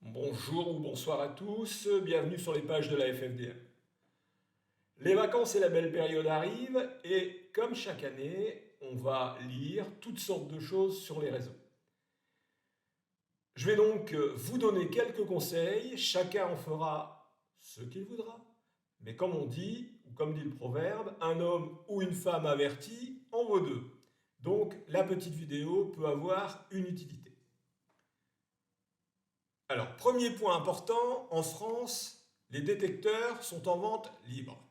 Bonjour ou bonsoir à tous, bienvenue sur les pages de la FFDM. Les vacances et la belle période arrivent et comme chaque année, on va lire toutes sortes de choses sur les réseaux. Je vais donc vous donner quelques conseils, chacun en fera ce qu'il voudra. Mais comme on dit, ou comme dit le proverbe, un homme ou une femme averti en vaut deux. Donc la petite vidéo peut avoir une utilité. Alors, premier point important, en France, les détecteurs sont en vente libre.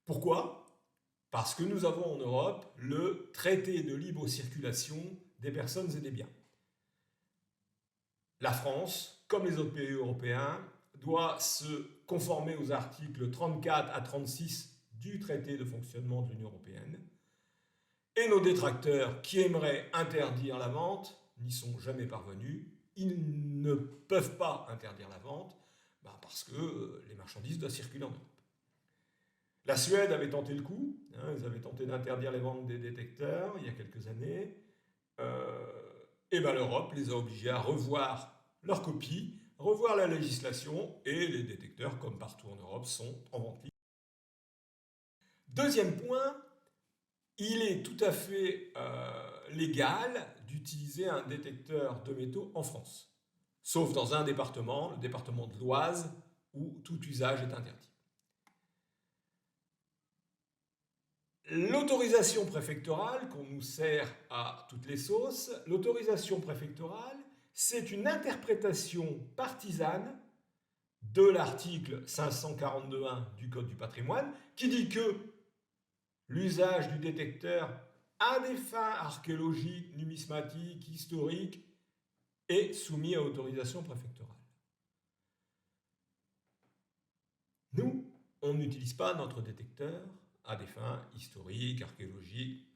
Pourquoi? Parce que nous avons en Europe le traité de libre circulation des personnes et des biens. La France, comme les autres pays européens, doit se conformer aux articles 34 à 36 du traité de fonctionnement de l'Union européenne. Et nos détracteurs qui aimeraient interdire la vente n'y sont jamais parvenus. Ils ne peuvent pas interdire la vente parce que les marchandises doivent circuler en Europe. La Suède avait tenté le coup, ils avaient tenté d'interdire les ventes des détecteurs il y a quelques années. Et l'Europe les a obligés à revoir leur copie, revoir la législation, et les détecteurs, comme partout en Europe, sont en vente libre. Deuxième point, il est tout à fait légal d'utiliser un détecteur de métaux en France, sauf dans un département, le département de l'Oise, où tout usage est interdit. L'autorisation préfectorale, qu'on nous sert à toutes les sauces, l'autorisation préfectorale, c'est une interprétation partisane de l'article 542.1 du Code du patrimoine, qui dit que l'usage du détecteur à des fins archéologiques, numismatiques, historiques est soumis à autorisation préfectorale. Nous, on n'utilise pas notre détecteur à des fins historiques, archéologiques.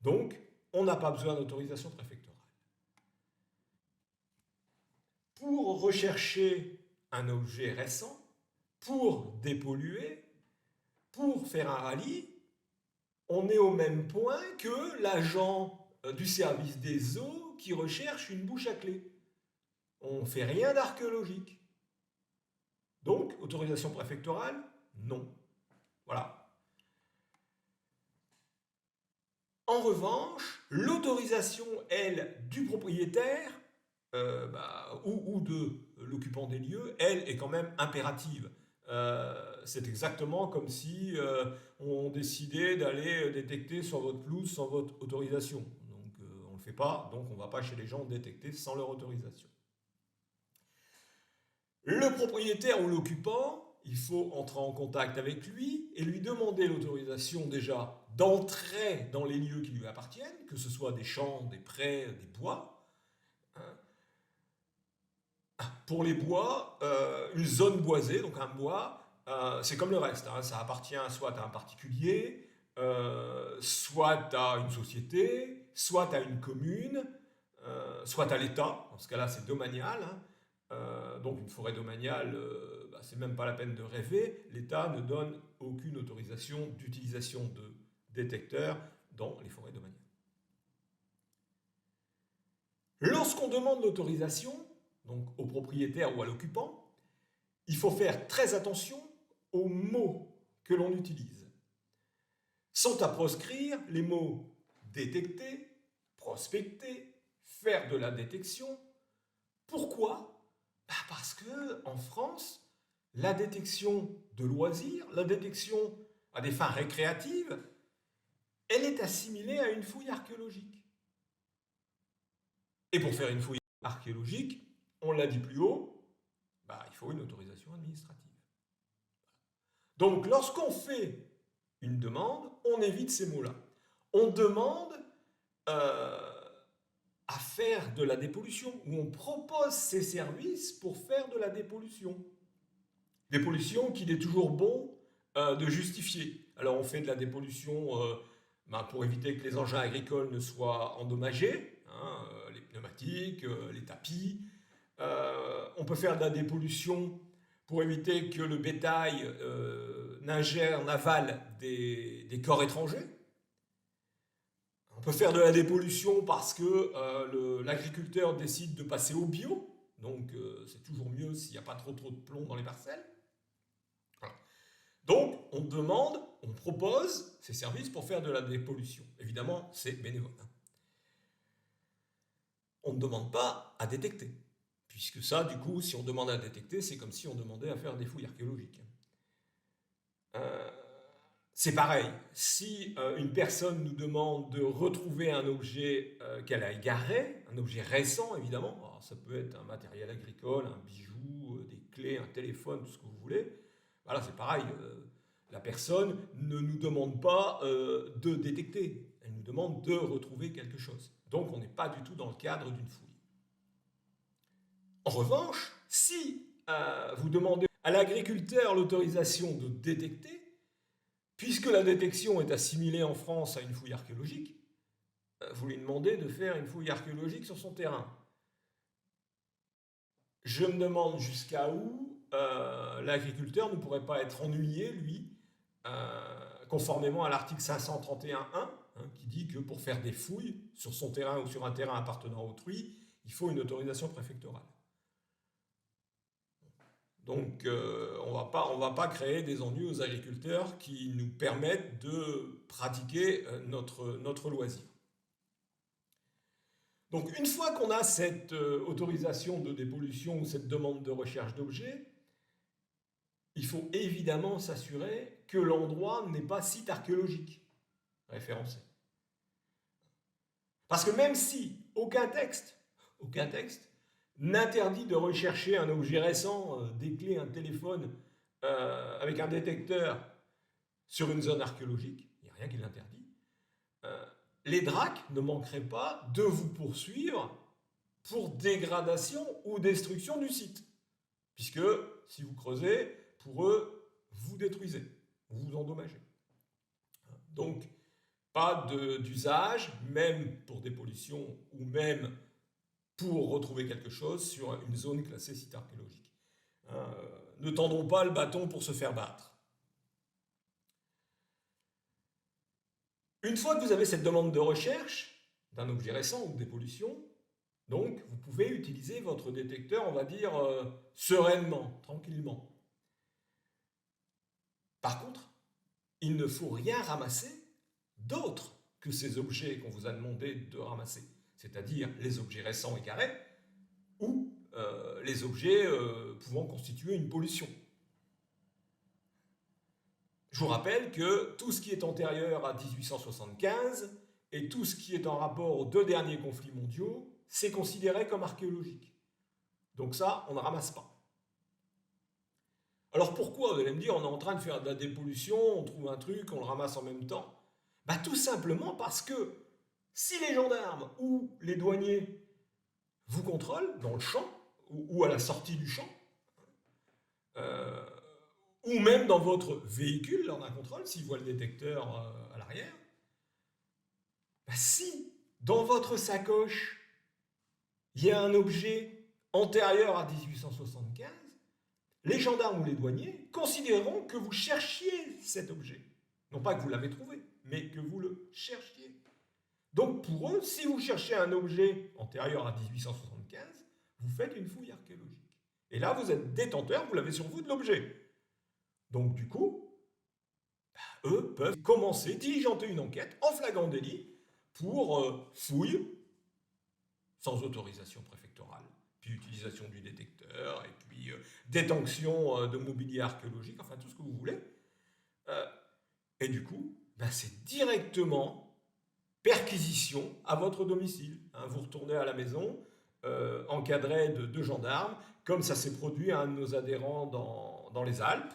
Donc, on n'a pas besoin d'autorisation préfectorale. Pour rechercher un objet récent, pour dépolluer, pour faire un rallye, on est au même point que l'agent du service des eaux qui recherche une bouche à clé. On ne fait rien d'archéologique. Donc, autorisation préfectorale, non. Voilà. En revanche, l'autorisation, elle, du propriétaire ou de l'occupant des lieux, elle est quand même impérative. C'est exactement comme si on décidait d'aller détecter sur votre pelouse sans votre autorisation. Donc on ne le fait pas, donc on ne va pas chez les gens détecter sans leur autorisation. Le propriétaire ou l'occupant, il faut entrer en contact avec lui et lui demander l'autorisation déjà d'entrer dans les lieux qui lui appartiennent, que ce soit des champs, des prés, des bois. Pour les bois, une zone boisée, donc un bois, c'est comme le reste, ça appartient soit à un particulier, soit à une société, soit à une commune, soit à l'État, dans ce cas-là c'est domanial. Donc une forêt domaniale, c'est même pas la peine de rêver, l'État ne donne aucune autorisation d'utilisation de détecteurs dans les forêts domaniales. Lorsqu'on demande l'autorisation, donc au propriétaire ou à l'occupant, il faut faire très attention aux mots que l'on utilise. Sont à proscrire les mots détecter, prospecter, faire de la détection. Pourquoi ? Parce que en France, la détection de loisirs, la détection à des fins récréatives, elle est assimilée à une fouille archéologique. Et pour faire une fouille archéologique, on l'a dit plus haut, il faut une autorisation administrative. Donc lorsqu'on fait une demande, on évite ces mots-là. On demande à faire de la dépollution, ou on propose ses services pour faire de la dépollution. Dépollution qu'il est toujours bon de justifier. Alors on fait de la dépollution pour éviter que les engins agricoles ne soient endommagés, les pneumatiques, les tapis. On peut faire de la dépollution pour éviter que le bétail n'avale des corps étrangers. On peut faire de la dépollution parce que l'agriculteur décide de passer au bio, donc c'est toujours mieux s'il n'y a pas trop de plomb dans les parcelles. Voilà. Donc, on propose ces services pour faire de la dépollution. Évidemment, c'est bénévole. On ne demande pas à détecter. Puisque ça, du coup, si on demande à détecter, c'est comme si on demandait à faire des fouilles archéologiques. C'est pareil, si une personne nous demande de retrouver un objet qu'elle a égaré, un objet récent évidemment, alors ça peut être un matériel agricole, un bijou, des clés, un téléphone, tout ce que vous voulez, voilà, c'est pareil, la personne ne nous demande pas de détecter, elle nous demande de retrouver quelque chose. Donc on n'est pas du tout dans le cadre d'une fouille. En revanche, si vous demandez à l'agriculteur l'autorisation de détecter, puisque la détection est assimilée en France à une fouille archéologique, vous lui demandez de faire une fouille archéologique sur son terrain. Je me demande jusqu'à où l'agriculteur ne pourrait pas être ennuyé, lui, conformément à l'article 531.1, qui dit que pour faire des fouilles sur son terrain ou sur un terrain appartenant à autrui, il faut une autorisation préfectorale. Donc on va pas créer des ennuis aux agriculteurs qui nous permettent de pratiquer notre loisir. Donc une fois qu'on a cette autorisation de dépollution ou cette demande de recherche d'objets, il faut évidemment s'assurer que l'endroit n'est pas site archéologique référencé. Parce que même si aucun texte n'interdit de rechercher un objet récent, des clés, un téléphone, avec un détecteur sur une zone archéologique, il n'y a rien qui l'interdit, les DRAC ne manqueraient pas de vous poursuivre pour dégradation ou destruction du site. Puisque si vous creusez, pour eux, vous détruisez, vous vous endommagez. Donc, pas d'usage, même pour des pollutions ou même pour retrouver quelque chose sur une zone classée site archéologique. Ne tendons pas le bâton pour se faire battre. Une fois que vous avez cette demande de recherche d'un objet récent ou des pollutions, donc vous pouvez utiliser votre détecteur, on va dire, sereinement, tranquillement. Par contre, il ne faut rien ramasser d'autre que ces objets qu'on vous a demandé de ramasser, c'est-à-dire les objets récents et carrés ou les objets pouvant constituer une pollution. Je vous rappelle que tout ce qui est antérieur à 1875 et tout ce qui est en rapport aux 2 derniers conflits mondiaux, c'est considéré comme archéologique. Donc ça, on ne ramasse pas. Alors pourquoi? Vous allez me dire, on est en train de faire de la dépollution, on trouve un truc, on le ramasse en même temps. Tout simplement parce que si les gendarmes ou les douaniers vous contrôlent dans le champ ou à la sortie du champ, ou même dans votre véhicule lors d'un contrôle, s'ils voient le détecteur à l'arrière, si dans votre sacoche, il y a un objet antérieur à 1875, les gendarmes ou les douaniers considéreront que vous cherchiez cet objet. Non pas que vous l'avez trouvé, mais que vous le cherchiez. Donc pour eux, si vous cherchez un objet antérieur à 1875, vous faites une fouille archéologique. Et là, vous êtes détenteur, vous l'avez sur vous de l'objet. Donc du coup, eux peuvent commencer, diligenter une enquête en flagrant délit pour fouille sans autorisation préfectorale, puis utilisation du détecteur, et puis détention de mobilier archéologique, enfin tout ce que vous voulez. Et du coup, c'est directement perquisition à votre domicile. Vous retournez à la maison, encadré de 2 gendarmes, comme ça s'est produit à un de nos adhérents dans les Alpes.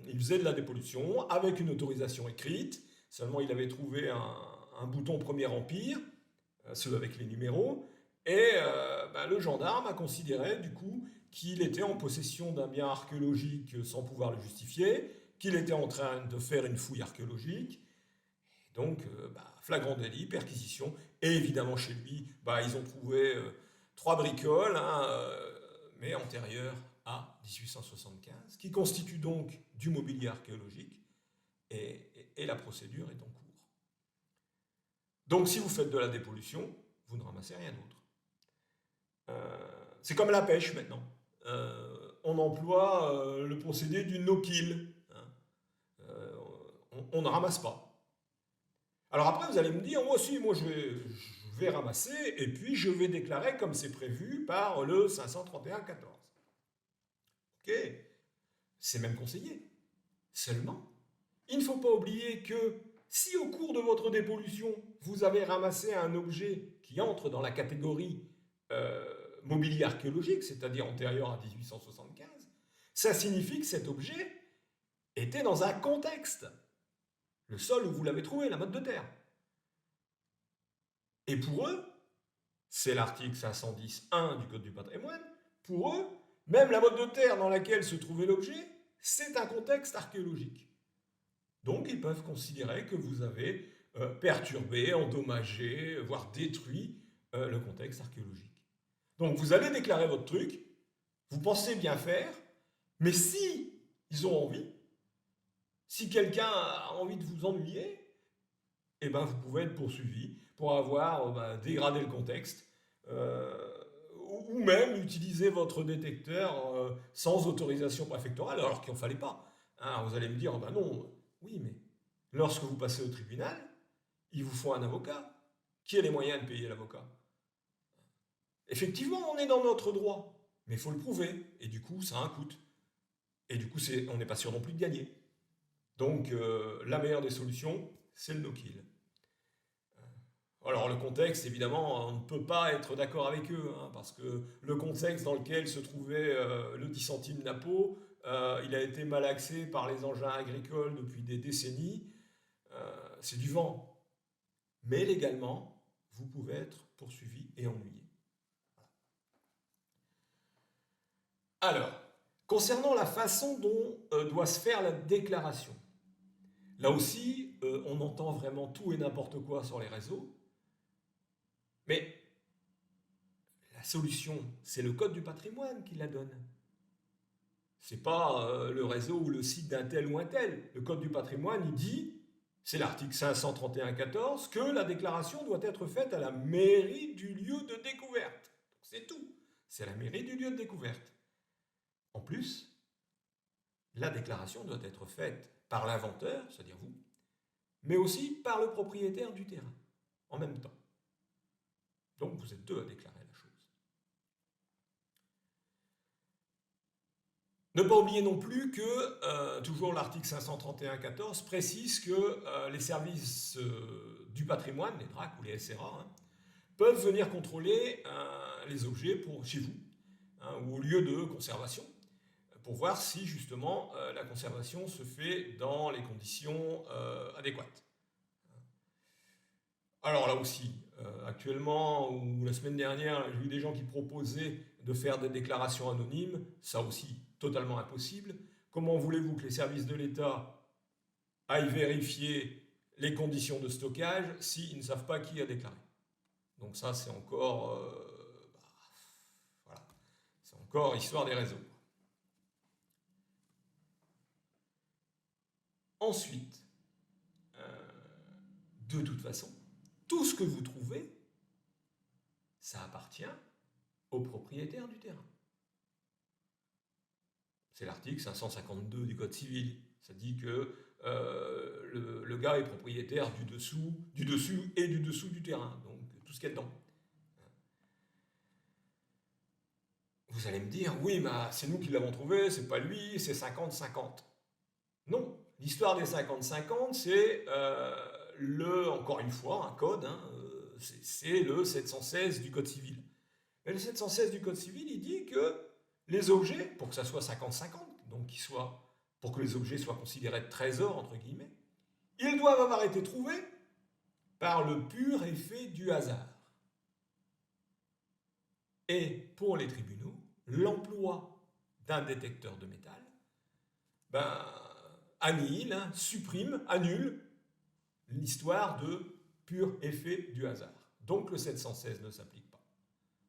Il faisait de la dépollution avec une autorisation écrite, seulement il avait trouvé un bouton Premier Empire, ceux avec les numéros, et le gendarme a considéré du coup qu'il était en possession d'un bien archéologique sans pouvoir le justifier, qu'il était en train de faire une fouille archéologique, et donc flagrant délit, perquisition, et évidemment chez lui, ils ont trouvé 3 bricoles, mais antérieures à 1875, qui constitue donc du mobilier archéologique, et la procédure est en cours. Donc si vous faites de la dépollution, vous ne ramassez rien d'autre. C'est comme la pêche maintenant. On emploie le procédé du no-kill. Hein. On ne ramasse pas. Alors après, vous allez me dire, moi aussi, je vais ramasser et puis je vais déclarer comme c'est prévu par le 531-14. Ok, c'est même conseillé. Seulement, il ne faut pas oublier que si au cours de votre dépollution, vous avez ramassé un objet qui entre dans la catégorie mobilier archéologique, c'est-à-dire antérieur à 1875, ça signifie que cet objet était dans un contexte. Le sol où vous l'avez trouvé, la motte de terre. Et pour eux, c'est l'article 510.1 du Code du patrimoine, pour eux, même la motte de terre dans laquelle se trouvait l'objet, c'est un contexte archéologique. Donc ils peuvent considérer que vous avez perturbé, endommagé, voire détruit le contexte archéologique. Donc vous allez déclarer votre truc, vous pensez bien faire, mais si ils ont envie, si quelqu'un a envie de vous ennuyer, eh ben vous pouvez être poursuivi pour avoir dégradé le contexte ou même utiliser votre détecteur sans autorisation préfectorale alors qu'il n'en fallait pas. Alors vous allez me dire, non, oui, mais lorsque vous passez au tribunal, il vous faut un avocat. Qui a les moyens de payer l'avocat? Effectivement, on est dans notre droit, mais il faut le prouver, et du coup, ça a un coût. Et du coup, on n'est pas sûr non plus de gagner. Donc, la meilleure des solutions, c'est le no-kill. Alors, le contexte, évidemment, on ne peut pas être d'accord avec eux, hein, parce que le contexte dans lequel se trouvait le 10 centimes Napo, il a été malaxé par les engins agricoles depuis des décennies. C'est du vent. Mais légalement, vous pouvez être poursuivi et ennuyé. Alors, concernant la façon dont doit se faire la déclaration, là aussi, on entend vraiment tout et n'importe quoi sur les réseaux, mais la solution, c'est le Code du patrimoine qui la donne. C'est pas le réseau ou le site d'un tel ou un tel. Le Code du patrimoine, il dit, c'est l'article 531-14, que la déclaration doit être faite à la mairie du lieu de découverte. C'est tout. C'est la mairie du lieu de découverte. En plus, la déclaration doit être faite par l'inventeur, c'est-à-dire vous, mais aussi par le propriétaire du terrain, en même temps. Donc vous êtes deux à déclarer la chose. Ne pas oublier non plus que, toujours l'article 531-14 précise que les services du patrimoine, les DRAC ou les SRA, peuvent venir contrôler les objets chez vous, ou au lieu de conservation, pour voir si justement la conservation se fait dans les conditions adéquates. Alors là aussi, actuellement, ou la semaine dernière, j'ai vu des gens qui proposaient de faire des déclarations anonymes, ça aussi, totalement impossible. Comment voulez-vous que les services de l'État aillent vérifier les conditions de stockage s'ils ne savent pas qui a déclaré? Donc ça, c'est encore, voilà, c'est encore histoire des réseaux. Ensuite, de toute façon, tout ce que vous trouvez, ça appartient au propriétaire du terrain. C'est l'article 552 du Code civil. Ça dit que le gars est propriétaire du dessus et du dessous du terrain, donc tout ce qu'il y a dedans. Vous allez me dire, oui, c'est nous qui l'avons trouvé, c'est pas lui, c'est 50-50. Non, l'histoire des 50-50, c'est encore une fois, un code, c'est le 716 du Code civil. Mais le 716 du Code civil, il dit que les objets, pour que ça soit 50-50, donc pour que les objets soient considérés de trésors, entre guillemets, ils doivent avoir été trouvés par le pur effet du hasard. Et pour les tribunaux, l'emploi d'un détecteur de métal annihile, supprime, annule l'histoire de pur effet du hasard. Donc le 716 ne s'applique pas.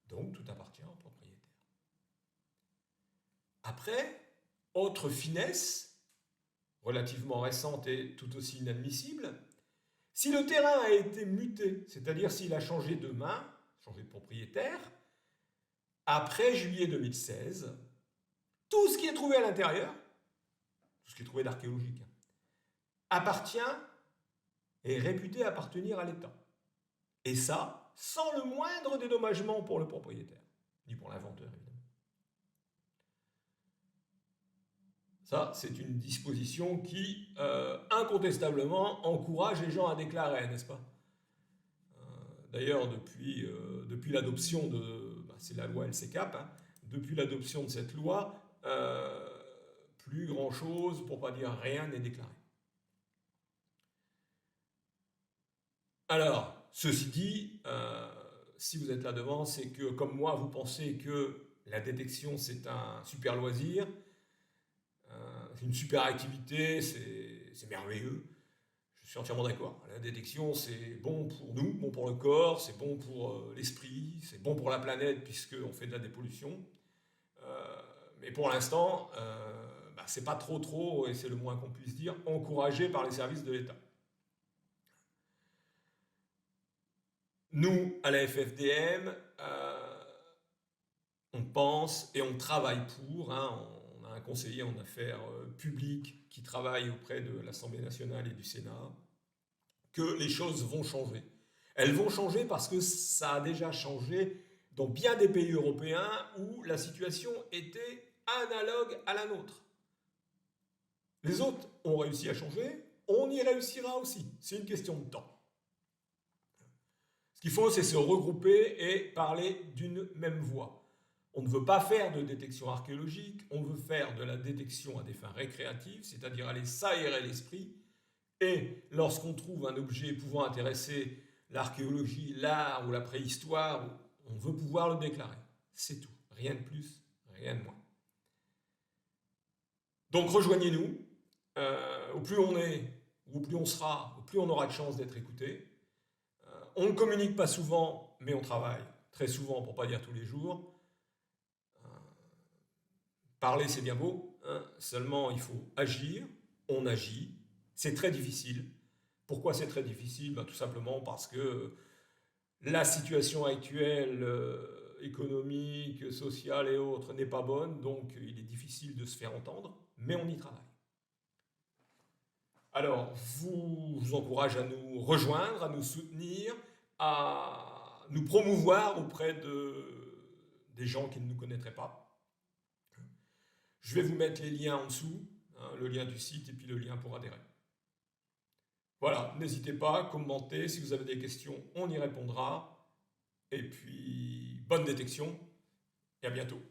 Donc tout appartient au propriétaire. Après, autre finesse, relativement récente et tout aussi inadmissible, si le terrain a été muté, c'est-à-dire s'il a changé de main, changé de propriétaire, après juillet 2016, tout ce qui est trouvé à l'intérieur, tout ce qui est trouvé d'archéologique, appartient et est réputé appartenir à l'État. Et ça, sans le moindre dédommagement pour le propriétaire, ni pour l'inventeur, évidemment. Ça, c'est une disposition qui, incontestablement, encourage les gens à déclarer, n'est-ce pas? D'ailleurs, depuis l'adoption de... c'est la loi LCCAP, hein, depuis l'adoption de cette loi, plus grand-chose, pour ne pas dire rien, n'est déclaré. Alors, ceci dit, si vous êtes là devant, c'est que, comme moi, vous pensez que la détection, c'est un super loisir, c'est une super activité, c'est merveilleux. Je suis entièrement d'accord. La détection, c'est bon pour nous, bon pour le corps, c'est bon pour l'esprit, c'est bon pour la planète puisqu'on fait de la dépollution. Mais pour l'instant, c'est pas trop, et c'est le moins qu'on puisse dire, encouragé par les services de l'État. Nous, à la FFDM, on pense et on travaille pour, hein, on a un conseiller en affaires publiques qui travaille auprès de l'Assemblée nationale et du Sénat, que les choses vont changer. Elles vont changer parce que ça a déjà changé dans bien des pays européens où la situation était analogue à la nôtre. Les autres ont réussi à changer, on y réussira aussi. C'est une question de temps. Ce qu'il faut, c'est se regrouper et parler d'une même voix. On ne veut pas faire de détection archéologique, on veut faire de la détection à des fins récréatives, c'est-à-dire aller s'aérer l'esprit. Et lorsqu'on trouve un objet pouvant intéresser l'archéologie, l'art ou la préhistoire, on veut pouvoir le déclarer. C'est tout. Rien de plus, rien de moins. Donc rejoignez-nous. Au plus on est, ou au plus on sera, au plus on aura de chances d'être écouté. On ne communique pas souvent, mais on travaille très souvent, pour ne pas dire tous les jours. Parler, c'est bien beau, hein, seulement il faut agir. On agit. C'est très difficile. Pourquoi c'est très difficile? Tout simplement parce que la situation actuelle, économique, sociale et autres, n'est pas bonne, donc il est difficile de se faire entendre, mais on y travaille. Alors, je vous encourage à nous rejoindre, à nous soutenir, à nous promouvoir auprès des gens qui ne nous connaîtraient pas. Je vais vous mettre les liens en dessous, hein, le lien du site et puis le lien pour adhérer. Voilà, n'hésitez pas, commentez, si vous avez des questions, on y répondra. Et puis, bonne détection et à bientôt.